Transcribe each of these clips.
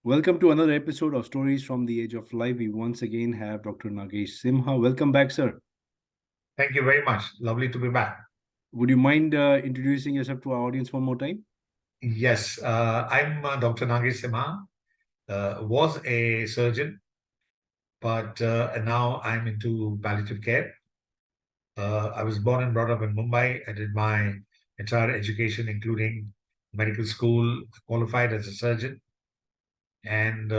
Welcome to another episode of Stories from the Age of Life. We once again have Dr. Nagesh Simha. Welcome back, sir. Thank you very much. Lovely to be back. Would you mind introducing yourself to our audience one more time? Yes, I'm Dr. Nagesh Simha, was a surgeon, but now I'm into palliative care. I was born and brought up in Mumbai. I did my entire education, including medical school, qualified as a surgeon. And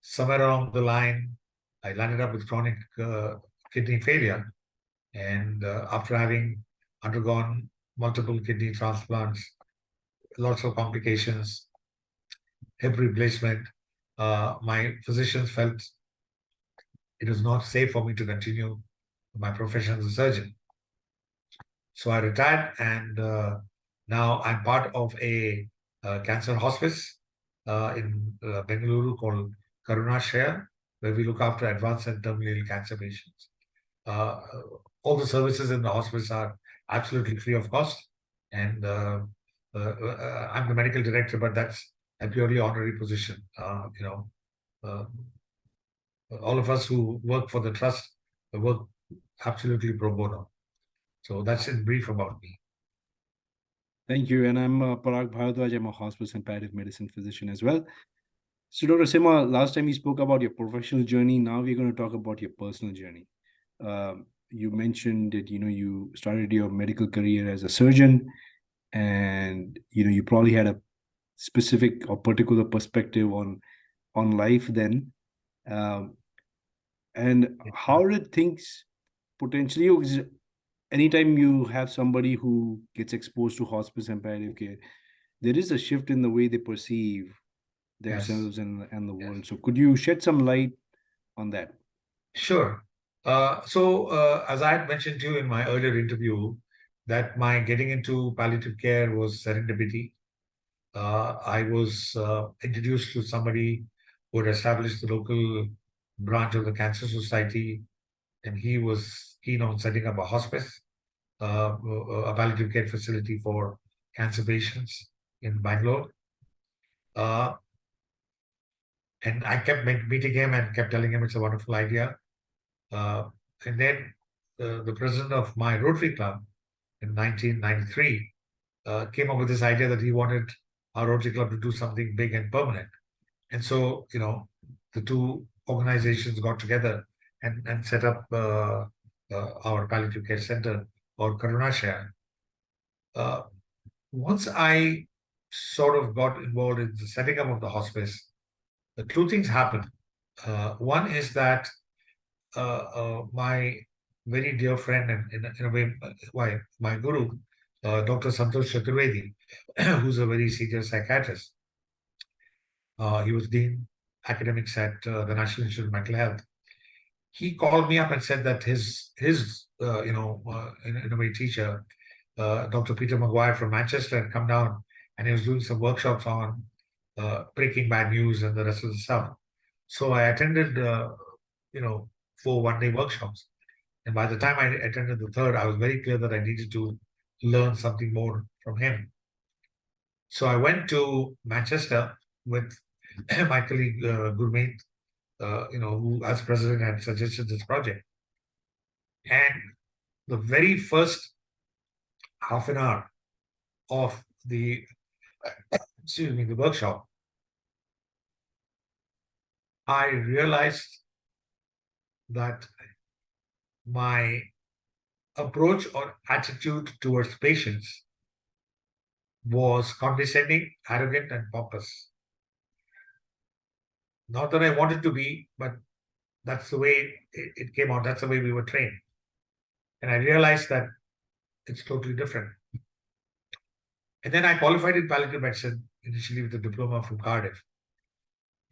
somewhere along the line, I landed up with chronic kidney failure. And after having undergone multiple kidney transplants, lots of complications, hip replacement, my physicians felt it was not safe for me to continue my profession as a surgeon. So I retired, and now I'm part of a cancer hospice in Bengaluru called Karunashaya, where we look after advanced and terminal cancer patients. Uh, all the services in the hospice are absolutely free of cost, and I'm the medical director, but that's a purely honorary position. Uh, all of us who work for the trust work absolutely pro bono. So that's in brief about me. Thank you. And I'm Parag Bharadwaj. I'm a hospice and palliative medicine physician as well. So, Dr. Simha, last time we spoke about your professional journey. Now we're going to talk about your personal journey. You mentioned that you started your medical career as a surgeon, and you probably had a specific or particular perspective on life then. Um, and how did things potentially, anytime you have somebody who gets exposed to hospice and palliative care, there is a shift in the way they perceive Yes, themselves and the yes, world. So could you shed some light on that? sure. As I had mentioned to you in my earlier interview, that my getting into palliative care was serendipity. I was introduced to somebody who had established the local branch of the Cancer Society, and he was keen on setting up a hospice, a palliative care facility for cancer patients in Bangalore. Uh, and I kept meeting him and kept telling him it's a wonderful idea. Uh, and then the president of my Rotary Club in 1993 came up with this idea that he wanted our Rotary Club to do something big and permanent. And so, the two organizations got together and set up our palliative care center or Karunashaya. Uh, Once I sort of got involved in the setting up of the hospice, the two things happened. One is that my very dear friend and in a way, my guru, Dr. Santosh Chaturvedi, who's a very senior psychiatrist, he was dean academics at the National Institute of Mental Health. He called me up and said that in a way, teacher, Dr. Peter Maguire from Manchester, had come down and he was doing some workshops on breaking bad news and the rest of the stuff. So I attended, 4 one-day workshops. And by the time I attended the third, I was very clear that I needed to learn something more from him. So I went to Manchester with my colleague Gurmeet, who as president had suggested this project. And the very first half an hour of the the workshop, I realized that my approach or attitude towards patients was condescending, arrogant, and pompous. Not that I wanted to be, but that's the way it came out. That's the way we were trained. And I realized that it's totally different. And then I qualified in palliative medicine, initially with a diploma from Cardiff.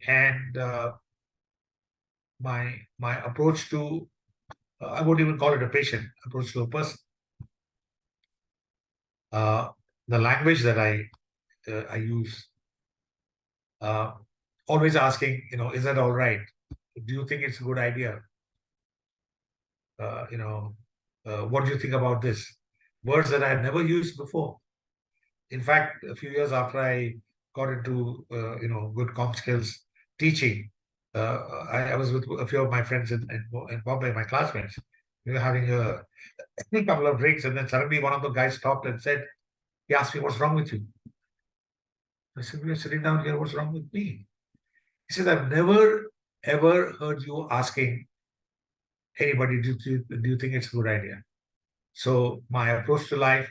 And my approach to, I won't even call it a patient, approach to a person. The language that I use, uh, always asking, is that all right? Do you think it's a good idea? Uh, you know, what do you think about this? Words that I had never used before. In fact, a few years after I got into good comp skills, teaching. I was with a few of my friends in Bombay, my classmates. We were having a couple of drinks, and then suddenly one of the guys stopped and said, he asked me, "What's wrong with you?" I said, "We are sitting down here. What's wrong with me?" He said, "I've never ever heard you asking anybody, do you think it's a good idea?" So my approach to life,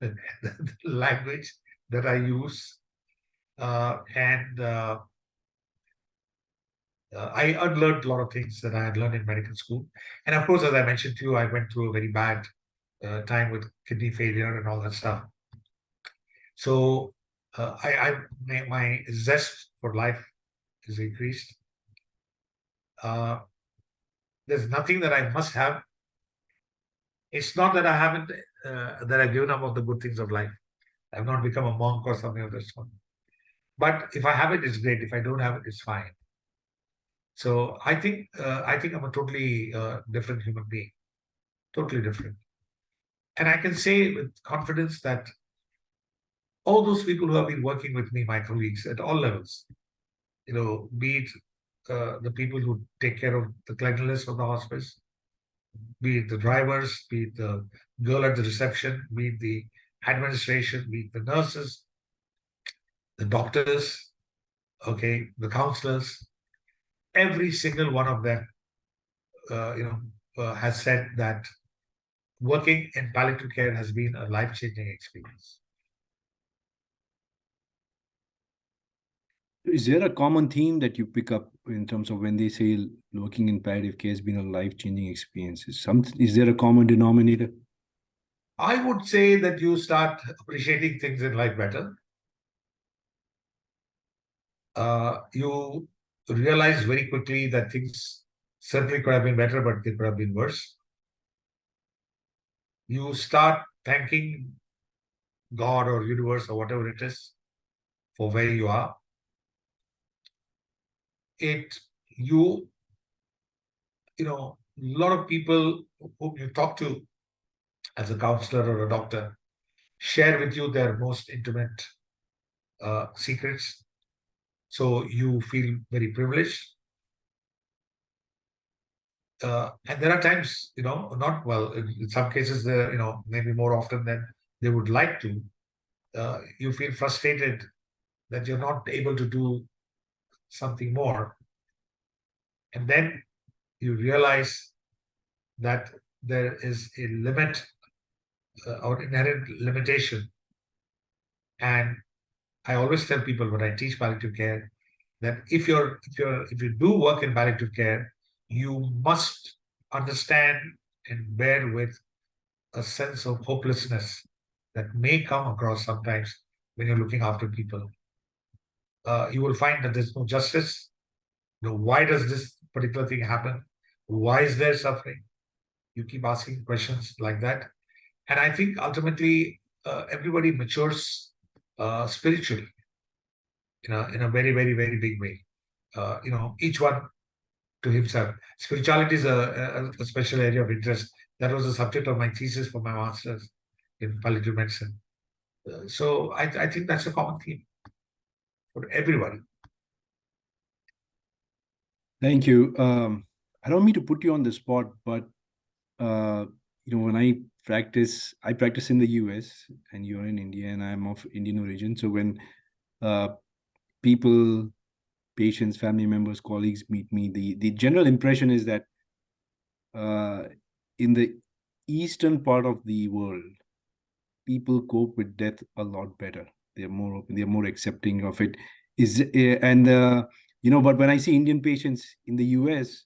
the language that I use, and I unlearned a lot of things that I had learned in medical school. And of course, as I mentioned to you, I went through a very bad time with kidney failure and all that stuff. So my zest for life is increased. Uh, there's nothing that I must have. It's not that I haven't, that I've given up on the good things of life. I've not become a monk or something of that sort. But if I have it, it's great. If I don't have it, it's fine. So I think I'm a totally different human being, totally different. And I can say with confidence that all those people who have been working with me, my colleagues at all levels, be it the people who take care of the cleanliness of the hospice, be it the drivers, be it the girl at the reception, be it the administration, be it the nurses, the doctors, okay, the counselors, every single one of them, has said that working in palliative care has been a life-changing experience. Is there a common theme that you pick up in terms of when they say working in palliative care has been a life-changing experience? Is there a common denominator? I would say that you start appreciating things in life better. You realize very quickly that things certainly could have been better, but they could have been worse. You start thanking God or universe or whatever it is for where you are. It you a lot of people whom you talk to as a counselor or a doctor share with you their most intimate secrets. So you feel very privileged. And there are times, not well, in some cases, maybe more often than they would like to, you feel frustrated that you're not able to do something more. And then you realize that there is a limit or inherent limitation. And I always tell people when I teach palliative care that if you do work in palliative care, you must understand and bear with a sense of hopelessness that may come across sometimes when you're looking after people. You will find that there's no justice. Why does this particular thing happen? Why is there suffering? You keep asking questions like that. And I think ultimately everybody matures spiritually in a very, very, very big way. Each one to himself. Spirituality is a special area of interest. That was the subject of my thesis for my master's in palliative medicine. So I think that's a common theme for everybody. Thank you. I don't mean to put you on the spot, but when I practice in the US and you're in India and I'm of Indian origin. So when uh, people, patients, family members, colleagues meet me, the general impression is that uh, in the eastern part of the world, people cope with death a lot better. They're more open, they're more accepting of it. But when I see Indian patients in the US,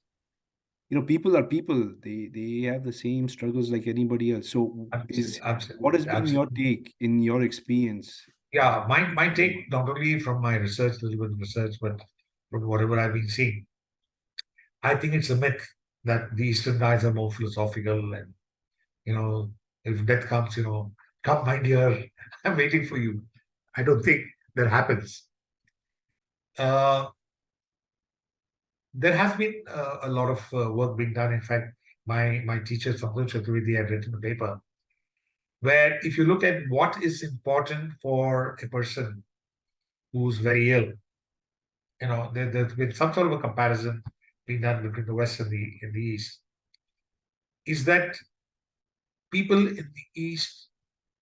people are people. They have the same struggles like anybody else. So Absolutely, what has absolutely, been your absolutely. take in your experience? Yeah, my take, not only from my research, a little bit of research, but from whatever I've been seeing, I think it's a myth that the Eastern guys are more philosophical and, you know, if death comes, come, my dear, I'm waiting for you. I don't think that happens. Uh, there has been a lot of work being done. In fact, my teacher, Santosh Chaturvedi, had written a paper where if you look at what is important for a person who's very ill, there's been some sort of a comparison being done between the West and the East, is that people in the East,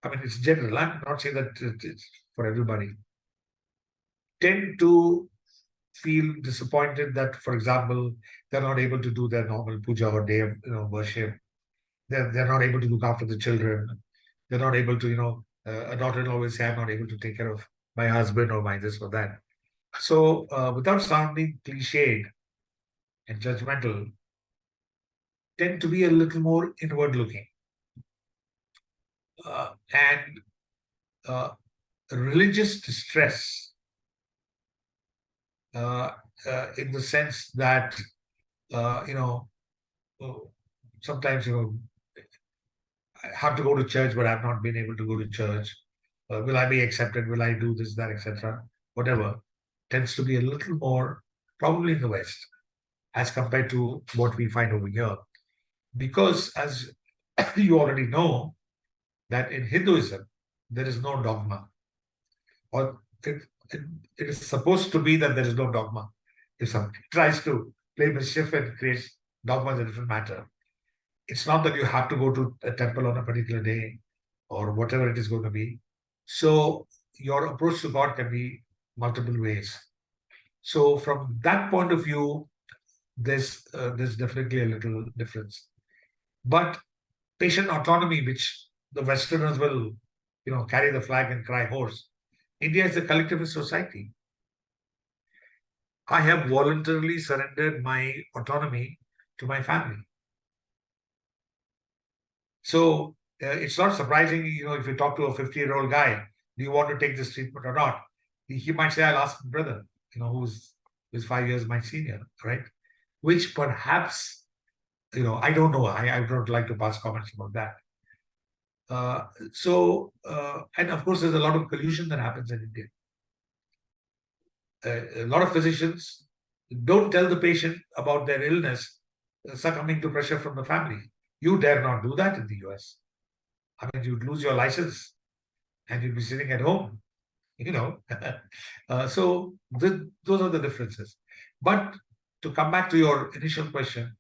I mean, it's general, I'm not saying that it's for everybody, tend to feel disappointed that, for example, they're not able to do their normal puja or day of worship. They're not able to look after the children. They're not able to, a daughter-in-law will say, I'm not able to take care of my husband or my this or that. So, without sounding cliched and judgmental, tend to be a little more inward looking. And religious distress, uh, in the sense that, uh, you know, uh, sometimes, I have to go to church, but I've not been able to go to church. Will I be accepted? Will I do this, that, etc.? Whatever tends to be a little more probably in the West as compared to what we find over here. Because as you already know, that in Hinduism, there is no dogma, or it, it is supposed to be that there is no dogma. If somebody tries to play mischief and creates dogmas, a different matter. It's not that you have to go to a temple on a particular day or whatever it is going to be. So your approach to God can be multiple ways. So from that point of view, there's definitely a little difference. But patient autonomy, which the Westerners will, carry the flag and cry horse. India is a collectivist society. I have voluntarily surrendered my autonomy to my family. So it's not surprising, if you talk to a 50-year-old guy, do you want to take this treatment or not? He might say, I'll ask my brother, who's 5 years my senior, right? Which perhaps, I don't know. I don't like to pass comments about that. And of course, there's a lot of collusion that happens in India. A lot of physicians don't tell the patient about their illness, succumbing to pressure from the family. You dare not do that in the US. I mean, you'd lose your license and you'd be sitting at home, you know. So those are the differences. But to come back to your initial question,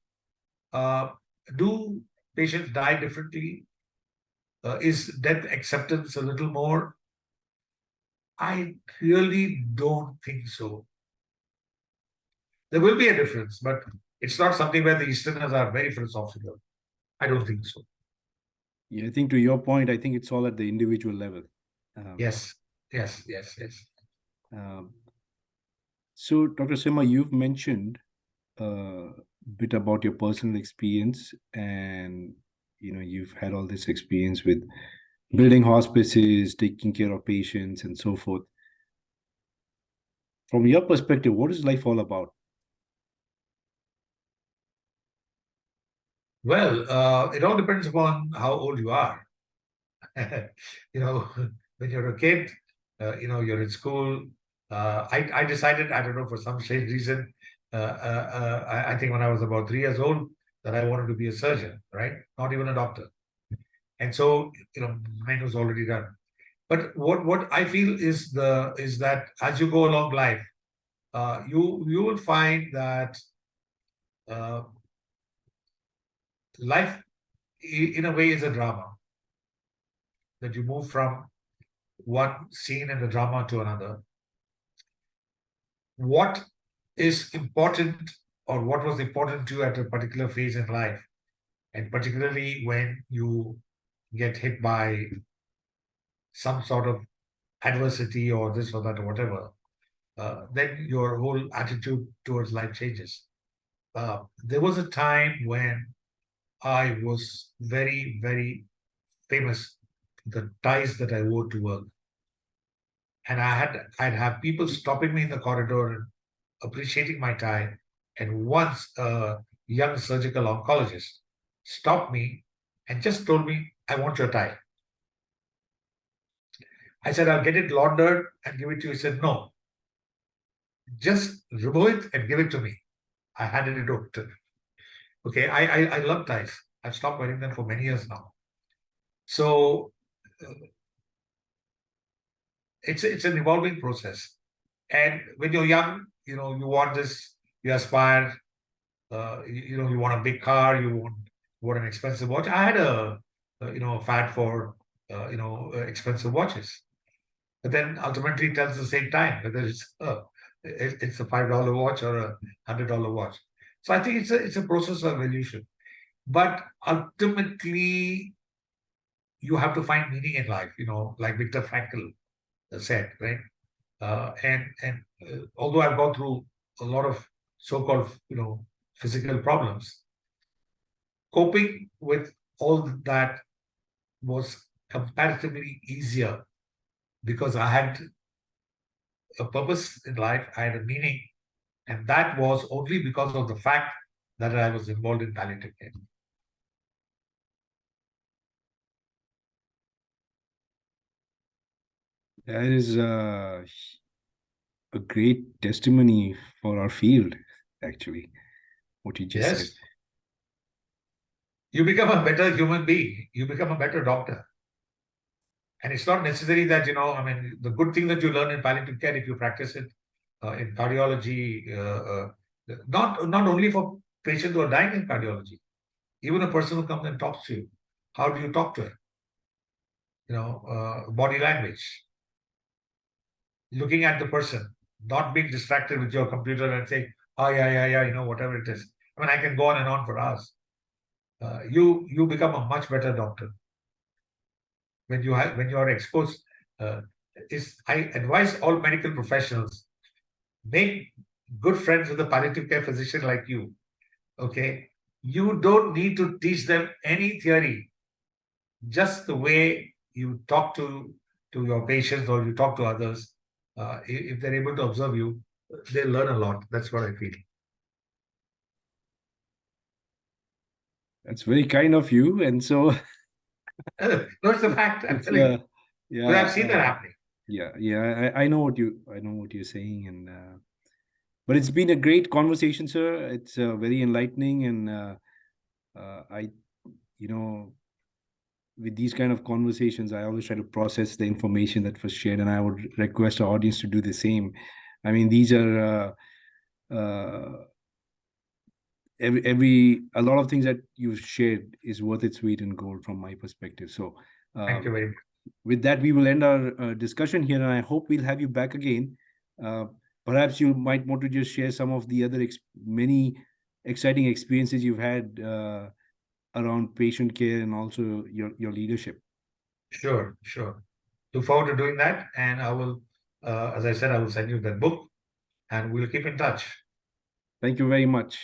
uh, do patients die differently? Is death acceptance a little more? I really don't think so. There will be a difference, but it's not something where the Easterners are very philosophical. I don't think so. Yeah, I think to your point, I think it's all at the individual level. Yes, yes, yes, yes. Um, so, Dr. Sima, you've mentioned a bit about your personal experience, and you've had all this experience with building hospices, taking care of patients, and so forth. From your perspective, what is life all about? Well, it all depends upon how old you are. you know, when you're a kid, you're in school. I decided, I don't know, for some strange reason, I think when I was about 3 years old, that I wanted to be a surgeon, right? Not even a doctor. And so, mine was already done. But what I feel is that as you go along life, you will find that uh, life, in a way, is a drama, that you move from one scene in the drama to another. What is important, or what was important to you at a particular phase in life, and particularly when you get hit by some sort of adversity or this or that or whatever, then your whole attitude towards life changes. There was a time when I was very, very famous for the ties that I wore to work. And I'd have people stopping me in the corridor and appreciating my tie. And once a young surgical oncologist stopped me and just told me, I want your tie. I said, I'll get it laundered and give it to you. He said, no, just remove it and give it to me. I handed it over to him. Okay, I love ties. I've stopped wearing them for many years now. So uh, it's an evolving process. And when you're young, you want this, you aspire, you want a big car, you want an expensive watch. I had a fad for, expensive watches. But then ultimately it tells the same time, whether it's a $5 watch or a $100 watch. So I think it's a process of evolution. But ultimately, you have to find meaning in life, like Viktor Frankl said, right? And although I've gone through a lot of so-called, physical problems, coping with all that was comparatively easier because I had a purpose in life, I had a meaning, and that was only because of the fact that I was involved in palliative care. That is a great testimony for our field, actually, what you just said. Yes, you become a better human being, you become a better doctor. And it's not necessary that, I mean, the good thing that you learn in palliative care, if you practice it in cardiology, not only for patients who are dying in cardiology, even a person who comes and talks to you, how do you talk to him? Body language, looking at the person, not being distracted with your computer and saying, oh, yeah, whatever it is. I mean, I can go on and on for hours. You become a much better doctor when you are exposed. I advise all medical professionals, make good friends with a palliative care physician like you. Okay, you don't need to teach them any theory. Just the way you talk to your patients or you talk to others, if they're able to observe you, they learn a lot. That's what I feel. That's very kind of you. And so, No, it's a fact. I'm it's telling you, but yeah, I've seen that happening. I know I know what you're saying, and but it's been a great conversation, sir. It's very enlightening, and I, you know, with these kind of conversations, I always try to process the information that was shared, and I would request our audience to do the same. I mean, these are every a lot of things that you've shared is worth its weight in gold from my perspective. So, Thank uh, you very much. with that, we will end our discussion here, and I hope we'll have you back again. Uh, Perhaps you might want to just share some of the other many exciting experiences you've had around patient care and also your leadership. Sure, sure. Look forward to doing that, and I will, as I said, I will send you that book, and we'll keep in touch. Thank you very much.